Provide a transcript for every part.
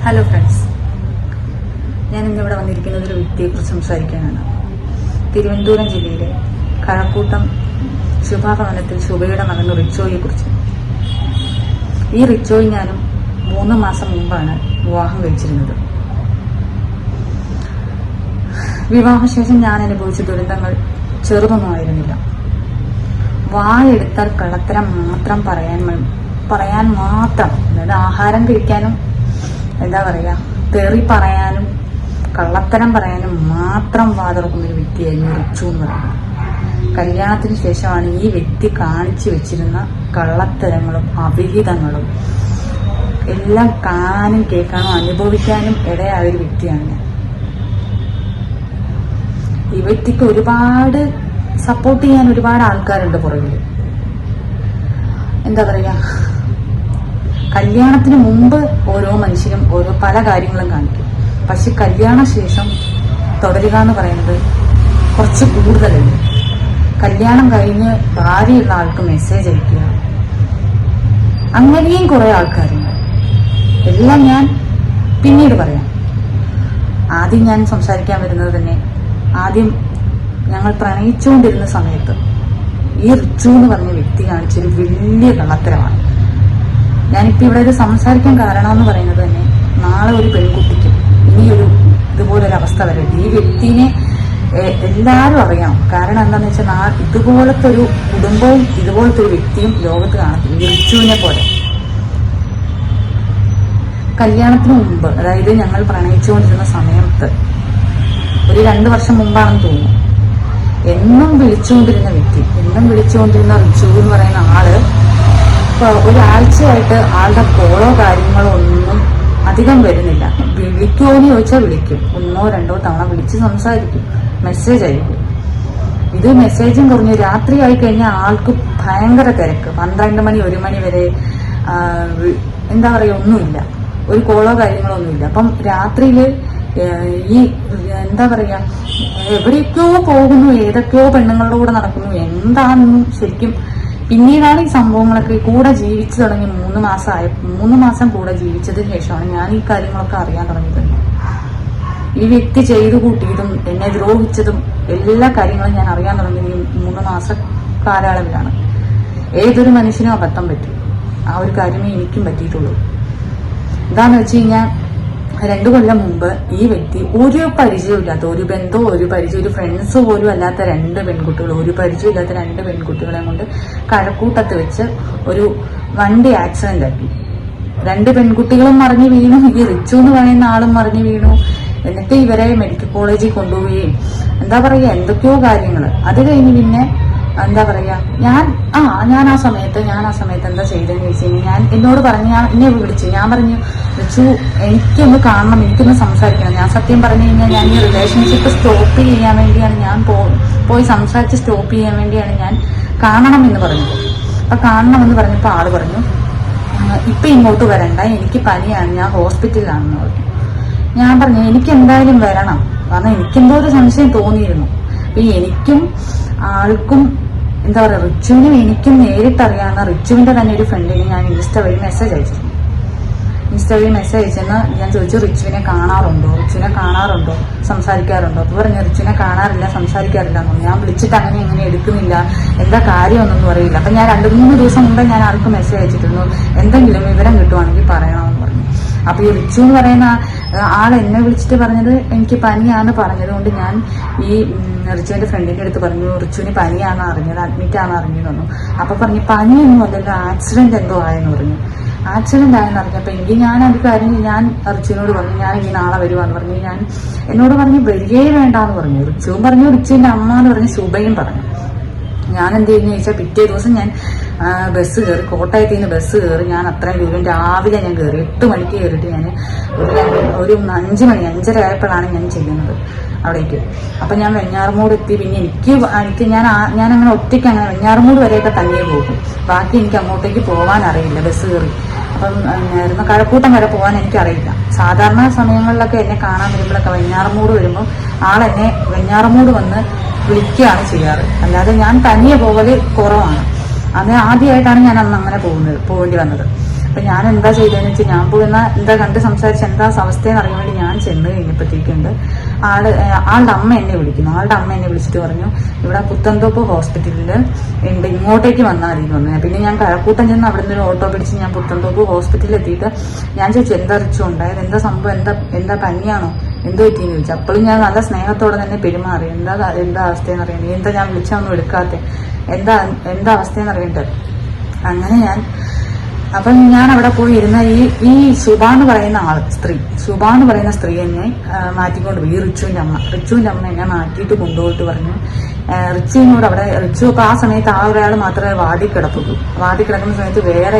Hello friends, ഞാൻ ഇന്നിവിടെ വന്നിരിക്കുന്നത് ഒരു വ്യക്തിയെക്കുറിച്ച് സംസാരിക്കാനാണ്. തിരുവനന്തപുരം ജില്ലയിലെ കഴക്കൂട്ടം ശുഭഭവനത്തിൽ ശുഭയുടെ മകൻ റിച്ചോയെ കുറിച്ച്. ഈ റിച്ചോയി ഞാനും 3 മാസം മുമ്പാണ് വിവാഹം കഴിച്ചിരുന്നത്. വിവാഹശേഷം ഞാൻ അനുഭവിച്ച ദുരന്തങ്ങൾ ചെറുതൊന്നുമായിരുന്നില്ല. വായെടുത്താൽ കള്ളത്തരം മാത്രം പറയാൻ മാത്രം, അതായത് ആഹാരം കഴിക്കാനും തെറി പറയാനും കള്ളത്തരം പറയാനും മാത്രം വാതുറക്കുന്ന ഒരു വ്യക്തിയായിരുന്നു റിച്ചു എന്ന് പറയുന്നത്. കല്യാണത്തിന് ശേഷമാണ് ഈ വ്യക്തി കാണിച്ചു വെച്ചിരുന്ന കള്ളത്തരങ്ങളും അവിഹിതങ്ങളും എല്ലാം കാണാനും കേൾക്കാനും അനുഭവിക്കാനും ഇടയായ ഒരു വ്യക്തിയാണ് ഞാൻ. ഈ വ്യക്തിക്ക് ഒരുപാട് സപ്പോർട്ട് ചെയ്യാൻ ഒരുപാട് ആൾക്കാരുണ്ട് പുറകിൽ. കല്യാണത്തിന് മുമ്പ് ഓരോ മനുഷ്യരും പല കാര്യങ്ങളും കാണിക്കും. പക്ഷെ കല്യാണ ശേഷം തുടരുക എന്ന് പറയുന്നത് കുറച്ച് കൂടുതലല്ലേ. കല്യാണം കഴിഞ്ഞ് ഭാര്യയുള്ള ആൾക്ക് മെസ്സേജ് അയക്കുക, അങ്ങനെയും കുറെ ആൾക്കാരുണ്ട്. എല്ലാം ഞാൻ പിന്നീട് പറയാം. ആദ്യം ഞാൻ സംസാരിക്കാൻ വരുന്നത് തന്നെ, ആദ്യം ഞങ്ങൾ പ്രണയിച്ചുകൊണ്ടിരുന്ന സമയത്ത് ഈ റിച്ചു എന്ന് പറഞ്ഞ വ്യക്തി കാണിച്ചൊരു വലിയ കള്ളത്തരമാണ്. ഞാനിപ്പോ ഇവിടെ ഇത് സംസാരിക്കാൻ കാരണം എന്ന് പറയുന്നത് തന്നെ, നാളെ ഒരു പെൺകുട്ടിക്കും ഇനിയൊരു ഇതുപോലൊരു അവസ്ഥ വരരുത്. ഈ വ്യക്തിനെ എല്ലാവരും അറിയണം. കാരണം എന്താണെന്ന് വെച്ചാൽ ഇതുപോലത്തെ ഒരു കുടുംബവും ഇതുപോലത്തെ ഒരു വ്യക്തിയും ലോകത്ത് കാണത്തില്ല. റിച്ചുവിനെ പോലെ കല്യാണത്തിന് മുമ്പ്, അതായത് ഞങ്ങൾ പ്രണയിച്ചുകൊണ്ടിരുന്ന സമയത്ത് ഒരു 2 വർഷം മുമ്പാണെന്ന് തോന്നുന്നു, എന്നും വിളിച്ചുകൊണ്ടിരുന്ന റിച്ചു എന്ന് പറയുന്ന ആള് ഒരാഴ്ചയായിട്ട് ആളുടെ കോളോ കാര്യങ്ങളോ ഒന്നും അധികം വരുന്നില്ല. വിളിക്കുമോ എന്ന് ചോദിച്ചാൽ വിളിക്കും, 1-2 തവണ വിളിച്ച് സംസാരിക്കും, മെസ്സേജ് അയക്കും. ഇത് മെസ്സേജും കുറഞ്ഞു. രാത്രി ആയി കഴിഞ്ഞാൽ ആൾക്ക് ഭയങ്കര തിരക്ക്. 12 മണി 1 മണി വരെ ഒന്നുമില്ല, ഒരു കോളോ കാര്യങ്ങളോ ഒന്നുമില്ല. അപ്പം രാത്രിയില് ഈ എവിടേക്കോ പോകുന്നു, ഏതൊക്കെയോ പെണ്ണുങ്ങളുടെ കൂടെ നടക്കുന്നു, എന്താണെന്നും ശരിക്കും പിന്നീടാണ് ഈ സംഭവങ്ങളൊക്കെ കൂടെ ജീവിച്ചു തുടങ്ങി. 3 മാസം കൂടെ ജീവിച്ചതിന് ശേഷമാണ് ഞാൻ ഈ കാര്യങ്ങളൊക്കെ അറിയാൻ തുടങ്ങിയത്. ഈ വ്യക്തി ചെയ്തു കൂട്ടിയതും എന്നെ ദ്രോഹിച്ചതും എല്ലാ കാര്യങ്ങളും ഞാൻ അറിയാൻ തുടങ്ങിയത് ഈ 3 മാസ കാലയളവിലാണ്. ഏതൊരു മനുഷ്യനും അബദ്ധം പറ്റും. ആ ഒരു കാര്യമേ എനിക്കും പറ്റിയിട്ടുള്ളൂ. എന്താന്ന് വെച്ച് കഴിഞ്ഞാൽ 2 കൊല്ലം മുമ്പ് ഈ വ്യക്തി ഒരു പരിചയമില്ലാത്ത, ഒരു ബന്ധവും ഒരു ഫ്രണ്ട്സ് പോലും അല്ലാത്ത 2 പെൺകുട്ടികൾ, ഒരു പരിചയമില്ലാത്ത 2 പെൺകുട്ടികളെ കൊണ്ട് കഴക്കൂട്ടത്ത് വെച്ച് ഒരു വണ്ടി ആക്സിഡന്റ് ആക്കി. 2 പെൺകുട്ടികളും മറിഞ്ഞു വീണു, ഈ റിച്ചു എന്ന് പറയുന്ന ആളും മറിഞ്ഞു വീണു. എന്നിട്ട് ഇവരെ മെഡിക്കൽ കോളേജിൽ കൊണ്ടുപോവുകയും എന്തൊക്കെയോ കാര്യങ്ങൾ. അത് കഴിഞ്ഞ് പിന്നെ ഞാൻ ആ സമയത്ത് എന്താ ചെയ്തതെന്ന് ചോദിച്ചു കഴിഞ്ഞാൽ, എന്നോട് പറഞ്ഞു, എന്നെ വിളിച്ചു. ഞാൻ പറഞ്ഞു, റിച്ചു എനിക്കൊന്ന് കാണണം, എനിക്കൊന്ന് സംസാരിക്കണം. ഞാൻ സത്യം പറഞ്ഞു കഴിഞ്ഞാൽ ഞാൻ ഈ റിലേഷൻഷിപ്പ് സ്റ്റോപ്പ് ചെയ്യാൻ വേണ്ടിയാണ്, ഞാൻ പോയി സംസാരിച്ച് സ്റ്റോപ്പ് ചെയ്യാൻ വേണ്ടിയാണ് ഞാൻ കാണണം എന്ന് പറഞ്ഞത്. അപ്പൊ കാണണമെന്ന് പറഞ്ഞപ്പോൾ ആള് പറഞ്ഞു, ഇപ്പൊ ഇങ്ങോട്ട് വരണ്ട, എനിക്ക് പനിയാണ്, ഞാൻ ഹോസ്പിറ്റലിലാണെന്ന് പറഞ്ഞു. ഞാൻ പറഞ്ഞു, എനിക്ക് എന്തായാലും വരണം, കാരണം എനിക്കെന്തോ ഒരു സംശയം തോന്നിയിരുന്നു. അപ്പൊ എനിക്കും ആൾക്കും റിച്ചുവിനും എനിക്കും നേരിട്ടറിയാവുന്ന റിച്ചുവിന്റെ തന്നെ ഒരു ഫ്രണ്ടിന് ഞാൻ ഇൻസ്റ്റ വഴി മെസ്സേജ് അയച്ചിരുന്നു. ഞാൻ ചോദിച്ചു, റിച്ചുവിനെ കാണാറുണ്ടോ, സംസാരിക്കാറുണ്ടോ? അപ്പൊ പറഞ്ഞു, റിച്ചുവിനെ കാണാറില്ല, സംസാരിക്കാറില്ല എന്ന്. ഞാൻ വിളിച്ചിട്ട് അങ്ങനെ എടുക്കുന്നില്ല, എന്താ കാര്യമൊന്നും അറിയില്ല. അപ്പൊ ഞാൻ 2-3 ദിവസം മുമ്പ് ഞാൻ ആൾക്ക് മെസ്സേജ് അയച്ചിരുന്നു, എന്തെങ്കിലും വിവരം കിട്ടുവാണെങ്കിൽ പറയണമെന്ന് പറഞ്ഞു. അപ്പൊ ഈ റിച്ചു എന്ന് പറയുന്ന ആൾ എന്നെ വിളിച്ചിട്ട് പറഞ്ഞത് എനിക്ക് പനിയാന്ന് പറഞ്ഞതുകൊണ്ട് ഞാൻ ഈ റിച്ചുവിന്റെ ഫ്രണ്ടിന്റെ അടുത്ത് പറഞ്ഞു, റിച്ചുവിന് പനിയാണെന്ന് അറിഞ്ഞത്, അഡ്മിറ്റ് ആണെന്ന് അറിഞ്ഞതെന്നു. അപ്പൊ പറഞ്ഞു, പനിയൊന്നും അല്ലല്ലോ, ആക്സിഡന്റ് എന്തോ ആയെന്ന് പറഞ്ഞു. ആക്സിഡന്റ് ആയെന്ന് അറിഞ്ഞപ്പോ എനിക്ക് ഞാൻ റിച്ചുവിനോട് പറഞ്ഞു, ഞാൻ ഇനി നാളെ വരുവാന്ന് പറഞ്ഞു. എന്നോട് പറഞ്ഞു വരികയേ വേണ്ടാന്ന് പറഞ്ഞു. റിച്ചുവും പറഞ്ഞു, റിച്ചുവിന്റെ അമ്മ എന്ന് പറഞ്ഞ് ശുഭയും പറഞ്ഞു. ഞാൻ എന്ത് ചെയ്യുന്ന ചോദിച്ചാൽ, പിറ്റേ ദിവസം ഞാൻ ബസ് കയറി, കോട്ടയത്ത് നിന്ന് ബസ് കയറി. ഞാൻ അത്രയും ദൂരം രാവിലെ ഞാൻ കയറി, 8 മണിക്ക് കയറിയിട്ട് ഞാൻ ഒരു 5 മണി 5:30 ആയപ്പോഴാണ് ഞാൻ ചെയ്യുന്നത് അവിടേക്ക്. അപ്പൊ ഞാൻ വെഞ്ഞാറമൂട് എത്തി. പിന്നെ എനിക്ക് ഞാൻ അങ്ങനെ ഒറ്റയ്ക്ക് അങ്ങനെ വെഞ്ഞാറമൂട് വരെയൊക്കെ തനിയെ പോകും. ബാക്കി എനിക്ക് അങ്ങോട്ടേക്ക് പോകാൻ അറിയില്ല, ബസ് കയറി. അപ്പം കഴക്കൂട്ടം വരെ പോകാൻ എനിക്കറിയില്ല. സാധാരണ സമയങ്ങളിലൊക്കെ എന്നെ കാണാൻ വരുമ്പോഴൊക്കെ വെഞ്ഞാറമൂട് വരുമ്പോൾ ആളെന്നെ വെഞ്ഞാറമൂട് വന്ന് വിളിക്കുകയാണ് ചെയ്യാറ്. അല്ലാതെ ഞാൻ തനിയെ പോകല് കുറവാണ്. അത് ആദ്യമായിട്ടാണ് ഞാൻ അന്ന് അങ്ങനെ പോകേണ്ടി വന്നത്. അപ്പൊ ഞാൻ എന്താ ചെയ്തതെന്ന് വെച്ചാൽ ഞാൻ പോയിരുന്ന എന്താ കണ്ട് സംസാരിച്ച് എന്താ അവസ്ഥയെന്ന് അറിയാൻ വേണ്ടി ഞാൻ ചെന്ന് കഴിഞ്ഞപ്പോഴത്തേക്കുണ്ട് ആളുടെ അമ്മ എന്നെ വിളിക്കുന്നു. ആളുടെ അമ്മ എന്നെ വിളിച്ചിട്ട് പറഞ്ഞു, ഇവിടെ പുത്തൻതോപ്പ് ഹോസ്പിറ്റലിൽ ഉണ്ട്, ഇങ്ങോട്ടേക്ക് വന്നാൽ മതി എന്ന് പറഞ്ഞു. പിന്നെ ഞാൻ കഴക്കൂട്ടം ചെന്ന് അവിടെ നിന്ന് ഒരു ഓട്ടോ പിടിച്ച് ഞാൻ പുത്തൻതോപ്പ് ഹോസ്പിറ്റലിൽ എത്തിയിട്ട് ഞാൻ ചോദിച്ചു എന്താ റിച്ചു ഉണ്ടായത്, എന്താ സംഭവം, എന്താ പനിയാണോ, എന്തോ പറ്റിയെന്ന് ചോദിച്ചു. അപ്പോഴും ഞാൻ നല്ല സ്നേഹത്തോടെ തന്നെ പെരുമാറി. എന്താ അവസ്ഥയെന്ന് അറിയാം, നീ എന്താ ഞാൻ വിളിച്ചൊന്നും എടുക്കാത്തെ, എന്താ അവസ്ഥയെന്ന് അറിയട്ടെ. അങ്ങനെ അപ്പം ഞാൻ അവിടെ പോയി ഇരുന്ന ഈ ശുഭ എന്ന് പറയുന്ന ശുഭ എന്ന് പറയുന്ന സ്ത്രീ എന്നെ മാറ്റിക്കൊണ്ട് പോയി. റിച്ചുവിന്റെ അമ്മ എന്നെ മാറ്റിയിട്ട് കൊണ്ടുപോയിട്ട് പറഞ്ഞു, റിച്ചുവിനോട് അവിടെ റിച്ചു അപ്പൊ ആ സമയത്ത് ഒരാൾ മാത്രമേ വാർഡിൽ കിടക്കുന്ന സമയത്ത് വേറെ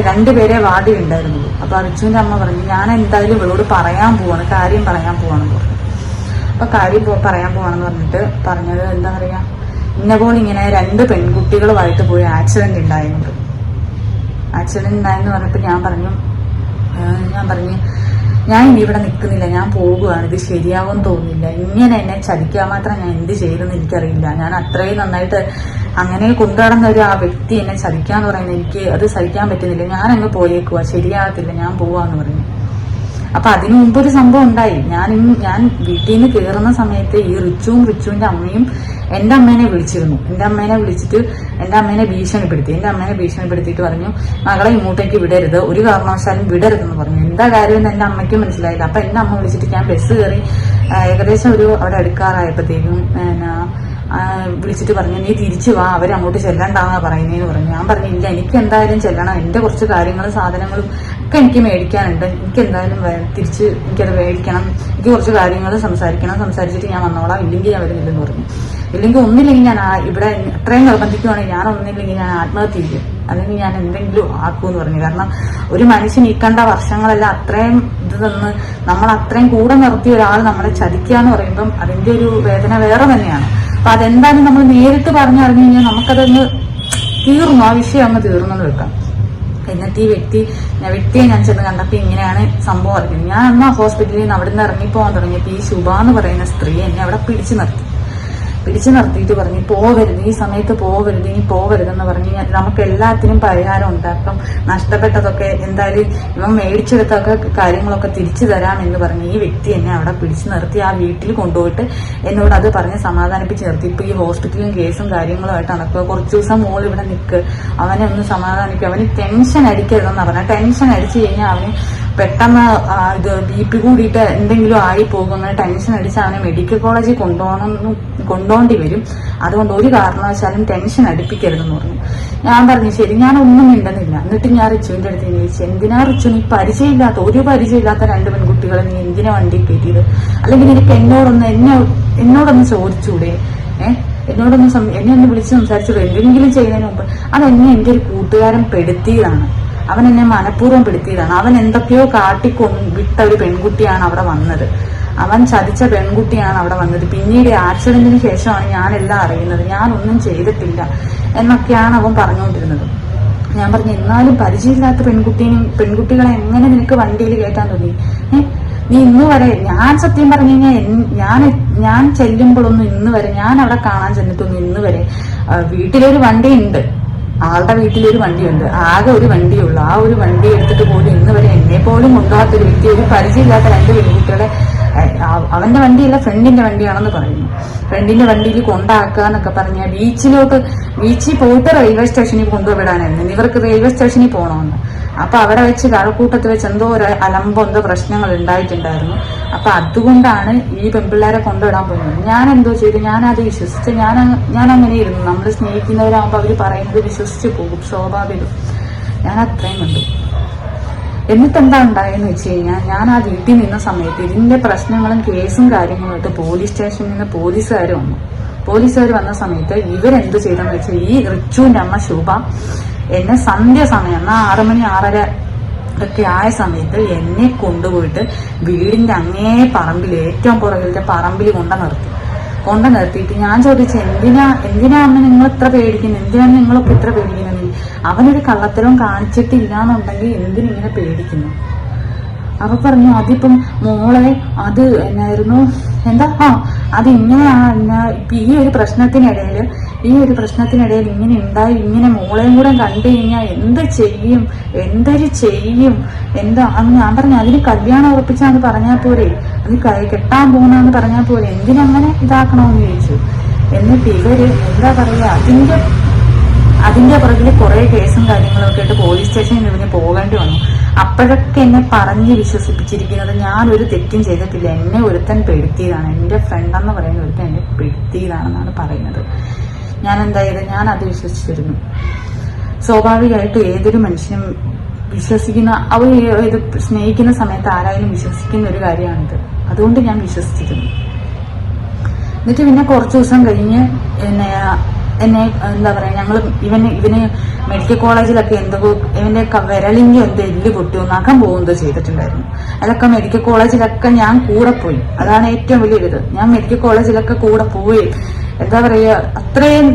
രണ്ടുപേരെ വാർഡിൽ ഉണ്ടായിരുന്നുള്ളൂ. അപ്പൊ റിച്ചുവിന്റെ അമ്മ പറഞ്ഞു, ഞാൻ എന്തായാലും ഇവളോട് കാര്യം പറയാൻ പോവാണെന്ന് പറഞ്ഞു. അപ്പൊ കാര്യം പറയാൻ പോവാണെന്ന് പറഞ്ഞത് എന്താ പറയാ, ഇന്നപോലെ ഇങ്ങനെ 2 പെൺകുട്ടികളുമായിട്ട് പോയി ആക്സിഡന്റ് ഉണ്ടായെന്ന് പറഞ്ഞപ്പോൾ ഞാൻ പറഞ്ഞു ഞാൻ ഇനി ഇവിടെ നിൽക്കുന്നില്ല, ഞാൻ പോകുകയാണ്, ഇത് ശരിയാവുമെന്ന് തോന്നുന്നില്ല, ഇങ്ങനെ എന്നെ ചതിക്കാൻ മാത്രം ഞാൻ എന്ത് ചെയ്തെന്ന് എനിക്കറിയില്ല, ഞാൻ അത്രയും നന്നായിട്ട് അങ്ങനെ കൊണ്ടുനടന്ന ആ വ്യക്തി എന്നെ ചതിക്കാന്ന് പറയുന്നത് എനിക്ക് അത് സഹിക്കാൻ പറ്റുന്നില്ല, ഞാൻ അങ്ങ് പോയേക്കുവാ, ശരിയാകത്തില്ല, ഞാൻ പോവാന്ന് പറഞ്ഞു. അപ്പൊ അതിനു മുമ്പൊരു സംഭവം ഉണ്ടായി. ഞാൻ വീട്ടിൽ നിന്ന് കയറുന്ന സമയത്ത് ഈ റിച്ചുവിന്റെ അമ്മയും എന്റെ അമ്മേനെ വിളിച്ചിരുന്നു. എന്റെ അമ്മേനെ വിളിച്ചിട്ട് എന്റെ അമ്മേനെ ഭീഷണിപ്പെടുത്തിയിട്ട് പറഞ്ഞു, മകളെ ഇങ്ങോട്ടേക്ക് വിടരുത്, ഒരു കാരണവശാലും വിടരുതെന്ന് പറഞ്ഞു. എന്താ കാര്യമെന്ന് എന്റെ അമ്മയ്ക്കും മനസ്സിലായില്ല. അപ്പൊ എന്റെ അമ്മ വിളിച്ചിട്ട് ഞാൻ ബസ് കയറി ഏകദേശം അവിടെ അടുക്കാറായപ്പോഴത്തേക്കും വിളിച്ചിട്ട് പറഞ്ഞു, നീ തിരിച്ചു വാ, അവരങ്ങോട്ട് ചെല്ലണ്ടാന്നാ പറയുന്നതെന്ന് പറഞ്ഞു. ഞാൻ പറഞ്ഞില്ല, എനിക്ക് എന്തായാലും ചെല്ലണം, എന്റെ കുറച്ച് കാര്യങ്ങളും സാധനങ്ങളും ഒക്കെ എനിക്ക് മേടിക്കാനുണ്ട്, എനിക്ക് എന്തായാലും തിരിച്ച് എനിക്കത് മേടിക്കണം, എനിക്ക് കുറച്ച് കാര്യങ്ങൾ സംസാരിച്ചിട്ട് ഞാൻ വന്നോളാം, ഇല്ലെങ്കിൽ ഞാൻ വരുന്നില്ലെന്ന് പറഞ്ഞു. ഒന്നില്ലെങ്കിൽ ഞാൻ ഇവിടെ അത്രയും നിർബന്ധിക്കുവാണെങ്കിൽ ഞാൻ ആത്മഹത്യ ചെയ്യും, അല്ലെങ്കിൽ ഞാൻ എന്തെങ്കിലും ആക്കുമെന്ന് പറഞ്ഞു. കാരണം ഒരു മനുഷ്യൻ ഈ കണ്ട വർഷങ്ങളെല്ലാം അത്രയും ഇത് തന്ന് നമ്മൾ അത്രയും കൂടെ നിർത്തിയ ഒരാൾ നമ്മളെ ചതിക്കുക എന്ന് പറയുമ്പം അതിന്റെ ഒരു വേദന വേറെ തന്നെയാണ്. അപ്പൊ അതെന്തായാലും നമ്മൾ നേരിട്ട് പറഞ്ഞറിഞ്ഞു കഴിഞ്ഞാൽ നമുക്കതൊന്ന് തീർന്നു, ആ വിഷയം അങ്ങ് തീർന്നെന്ന് വെക്കാം. എന്നിട്ട് ഈ വ്യക്തിയെ ഞാൻ ചെന്ന് കണ്ടപ്പോൾ ഇങ്ങനെയാണ് സംഭവം അറിഞ്ഞത്. ഞാൻ അന്ന് ആ ഹോസ്പിറ്റലിൽ നിന്ന് അവിടെ നിന്ന് ഇറങ്ങിപ്പോകാൻ തുടങ്ങിയപ്പോൾ ഈ ശുഭ എന്ന് പറയുന്ന സ്ത്രീ എന്നെ അവിടെ പിടിച്ചു നിർത്തിയിട്ട് പറഞ്ഞു, പോവരുത്, ഈ സമയത്ത് പോവരുത്, ഇനി പോവരുതെന്ന് പറഞ്ഞു. നമുക്ക് എല്ലാത്തിനും പരിഹാരം ഉണ്ടാക്കും, നഷ്ടപ്പെട്ടതൊക്കെ എന്തായാലും ഇവൻ മേടിച്ചെടുത്തൊക്കെ കാര്യങ്ങളൊക്കെ തിരിച്ചു തരാമെന്ന് പറഞ്ഞ് ഈ വ്യക്തി എന്നെ അവിടെ പിടിച്ചു നിർത്തി ആ വീട്ടിൽ കൊണ്ടുപോയിട്ട് എന്നോട് അത് പറഞ്ഞ് സമാധാനിപ്പിച്ച് നിർത്തി. ഇപ്പൊ ഈ ഹോസ്പിറ്റലും കേസും കാര്യങ്ങളുമായിട്ട് നടക്കുക, കുറച്ചു ദിവസം മോൾ ഇവിടെ നിൽക്ക്, അവനെ ഒന്ന് സമാധാനിക്കുക, അവന് ടെൻഷൻ അടിക്കരുതെന്ന് പറഞ്ഞാൽ ടെൻഷൻ അടിച്ചു കഴിഞ്ഞാൽ അവന് പെട്ടെന്ന് ഇത് BP കൂടിയിട്ട് എന്തെങ്കിലും ആയി പോകുന്ന ടെൻഷൻ അടിച്ച് അവനെ മെഡിക്കൽ കോളേജിൽ കൊണ്ടുപോകേണ്ടി വരും. അതുകൊണ്ട് ഒരു കാരണവശാലും ടെൻഷൻ അടുപ്പിക്കരുതെന്ന് പറഞ്ഞു. ഞാൻ പറഞ്ഞു ശരി, ഞാൻ ഒന്നും മിണ്ടുന്നില്ല. എന്നിട്ട് ഞാൻ റിച്ചുവിന്റെ അടുത്ത് ചോദിച്ചു, എന്തിനാ റിച്ചു നീ ഒരു പരിചയമില്ലാത്ത 2 പെൺകുട്ടികളെ നീ എന്തിനാ വണ്ടി കയറ്റിയത്, അല്ലെങ്കിൽ നിനക്ക് എന്നോടൊന്ന് ചോദിച്ചൂടെ, എന്നെ ഒന്ന് വിളിച്ച് സംസാരിച്ചൂടെ, എന്തെങ്കിലും ചെയ്യുന്നതിന് മുമ്പ്. അതെന്നെ എന്റെ ഒരു കൂട്ടുകാരൻ പെടുത്തിയതാണ്, അവൻ എന്നെ മനഃപൂർവ്വം പെടുത്തിയതാണ്. അവൻ എന്തൊക്കെയോ വിട്ട ഒരു പെൺകുട്ടിയാണ് അവിടെ വന്നത്, അവൻ ചതിച്ച പെൺകുട്ടിയാണ് അവിടെ വന്നത്. പിന്നീട് ആക്സിഡന്റിന് ശേഷമാണ് ഞാനെല്ലാം അറിയുന്നത്, ഞാനൊന്നും ചെയ്തിട്ടില്ല എന്നൊക്കെയാണ് അവൻ പറഞ്ഞുകൊണ്ടിരുന്നത്. ഞാൻ പറഞ്ഞു, എന്നാലും പരിചയമില്ലാത്ത പെൺകുട്ടികളെ എങ്ങനെ നിനക്ക് വണ്ടിയിൽ കയറ്റാൻ തോന്നി? നീ ഇന്ന് വരെ, ഞാൻ സത്യം പറഞ്ഞു കഴിഞ്ഞാൽ ഞാൻ ചെല്ലുമ്പോഴൊന്നും ഇന്ന് വരെ, ഞാൻ അവിടെ കാണാൻ ചെന്നിട്ടൊന്നും ഇന്ന് വരെ, വീട്ടിലൊരു വണ്ടിയുണ്ട്, ആളുടെ വീട്ടിലൊരു വണ്ടിയുണ്ട്, ആകെ ഒരു വണ്ടിയുള്ളൂ, ആ ഒരു വണ്ടി എടുത്തിട്ട് പോലും ഇന്ന് വരെ എന്നെ പോലും കൊണ്ടുപോകാത്തൊരു വ്യക്തി ഒരു പരിചയമില്ലാത്ത 2 പെൺകുട്ടികളെ, അവന്റെ വണ്ടിയല്ല ഫ്രണ്ടിന്റെ വണ്ടിയാണെന്ന് പറയുന്നു, ഫ്രണ്ടിന്റെ വണ്ടിയിൽ കൊണ്ടാക്കുക എന്നൊക്കെ പറഞ്ഞാൽ ബീച്ചിൽ പോയിട്ട് റെയിൽവേ സ്റ്റേഷനിൽ കൊണ്ടുവിടാനായിരുന്നു. ഇവർക്ക് റെയിൽവേ സ്റ്റേഷനിൽ പോകണമെന്ന്. അപ്പൊ അവിടെ വെച്ച് കഴക്കൂട്ടത്ത് വെച്ച് എന്തോ ഒരു എന്തോ പ്രശ്നങ്ങൾ ഉണ്ടായിട്ടുണ്ടായിരുന്നു. അപ്പൊ അതുകൊണ്ടാണ് ഈ പെൺപിള്ളേരെ കൊണ്ടുവിടാൻ പോകുന്നത്. ഞാൻ എന്തോ ചെയ്തു, ഞാനത് വിശ്വസിച്ച് ഞാൻ അങ്ങനെ ഇരുന്നു. നമ്മൾ സ്നേഹിക്കുന്നവരാകുമ്പോൾ അവര് പറയുന്നത് വിശ്വസിച്ച് പോകും, സ്വാഭാവികം. ഞാൻ അത്രയും കണ്ടു. എന്നിട്ട് എന്താ ഉണ്ടായെന്ന് വെച്ച് കഴിഞ്ഞാൽ, ഞാൻ ആ വീട്ടിൽ നിന്ന സമയത്ത് ഇതിന്റെ പ്രശ്നങ്ങളും കേസും കാര്യങ്ങളുമായിട്ട് പോലീസ് സ്റ്റേഷനിൽ നിന്ന് പോലീസുകാർ വന്ന സമയത്ത് ഇവരെന്ത് ചെയ്തെന്ന് വെച്ചാൽ, ഈ റിച്ചുവിന്റെ അമ്മ ശുഭ എന്നെ സന്ധ്യ സമയം 6 മണി 6:30 ഒക്കെ ആയ സമയത്ത് എന്നെ കൊണ്ടുപോയിട്ട് വീടിന്റെ അങ്ങേ പറമ്പിൽ, ഏറ്റവും പുറകിലത്തെ പറമ്പിൽ കൊണ്ട നിർത്തിയിട്ട് ഞാൻ ചോദിച്ചു, എന്തിനാ അമ്മ നിങ്ങൾ ഇത്ര പേടിക്കുന്നത്, എന്തിനാണ് നിങ്ങളൊക്കെ ഇത്ര പേടിക്കുന്നത്? അവനൊരു കള്ളത്തരവും കാണിച്ചിട്ടില്ല എന്നുണ്ടെങ്കിൽ എന്തിനിങ്ങനെ പേടിക്കുന്നു? അപ്പൊ പറഞ്ഞു, അതിപ്പം മോളെ അത് എന്നായിരുന്നു, അതിങ്ങനെയാണ്. ഇപ്പൊ ഈ ഒരു പ്രശ്നത്തിനിടയിൽ ഈ ഒരു പ്രശ്നത്തിനിടയിൽ ഇങ്ങനെ ഉണ്ടായി, ഇങ്ങനെ മോളെയും കൂടെ കണ്ടു കഴിഞ്ഞാൽ എന്തൊരു ചെയ്യും എന്താ അന്ന് ഞാൻ പറഞ്ഞു, അതിന് കല്യാണം ഉറപ്പിച്ചാന്ന് പറഞ്ഞാൽ പോരെ, അത് കെട്ടാൻ പോകുന്നാന്ന് പറഞ്ഞാൽ പോരെ, എന്തിനങ്ങനെ ഇതാക്കണമെന്ന് ചോദിച്ചു. എന്നിട്ട് ഇവര് എന്താ പറയാ, അതിന്റെ പുറകിൽ കുറെ കേസും കാര്യങ്ങളൊക്കെ ആയിട്ട് പോലീസ് സ്റ്റേഷനിൽ ഇവന് പോകേണ്ടി വന്നു. അപ്പോഴൊക്കെ എന്നെ പറഞ്ഞ് വിശ്വസിപ്പിച്ചിരിക്കുന്നത് ഞാൻ ഒരു തെറ്റും ചെയ്തിട്ടില്ല, എന്നെ ഒരുത്തൻ പെടുത്തിയതാണ്, എന്റെ ഫ്രണ്ടെന്ന് പറയുന്ന ഒരുത്തൻ എന്നെ പെടുത്തിയതാണെന്നാണ് പറയുന്നത്. ഞാൻ എന്തായത്, ഞാൻ അത് വിശ്വസിച്ചിരുന്നു. സ്വാഭാവികമായിട്ടും ഏതൊരു മനുഷ്യനും വിശ്വസിക്കുന്ന, അവർ ഇത് സ്നേഹിക്കുന്ന സമയത്ത് ആരായാലും വിശ്വസിക്കുന്ന ഒരു കാര്യമാണിത്. അതുകൊണ്ട് ഞാൻ വിശ്വസിച്ചിരുന്നു. എന്നിട്ട് പിന്നെ കുറച്ചു ദിവസം കഴിഞ്ഞ് എന്നെ എന്താ പറയാ, ഞങ്ങൾ ഇവന് മെഡിക്കൽ കോളേജിലൊക്കെ ഇവന്റെ വിരളിന്റെ എല്ല് പൊട്ടിയോ നഖം പോകുന്നതോ ചെയ്തിട്ടുണ്ടായിരുന്നു. അതൊക്കെ മെഡിക്കൽ കോളേജിലൊക്കെ ഞാൻ കൂടെ പോയി. അതാണ് ഏറ്റവും വലിയൊരിത്. ഞാൻ മെഡിക്കൽ കോളേജിലൊക്കെ കൂടെ പോയി, എന്താ പറയാ, അത്രയും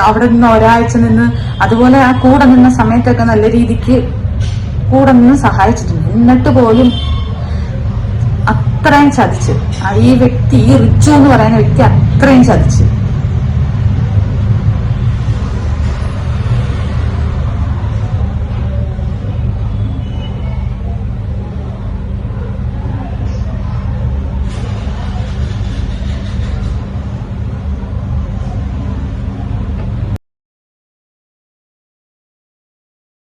അവിടെ നിന്ന് ഒരാഴ്ച നിന്ന്, അതുപോലെ ആ കൂടെ നിന്ന സമയത്തൊക്കെ നല്ല രീതിക്ക് കൂടെ നിന്ന് സഹായിച്ചിട്ടുണ്ട്. എന്നിട്ട് പോലും അത്രയും ചതിച്ച് ഈ വ്യക്തി, ഈ റിച്ചു എന്ന് പറയുന്ന വ്യക്തി അത്രയും ചതിച്ച്.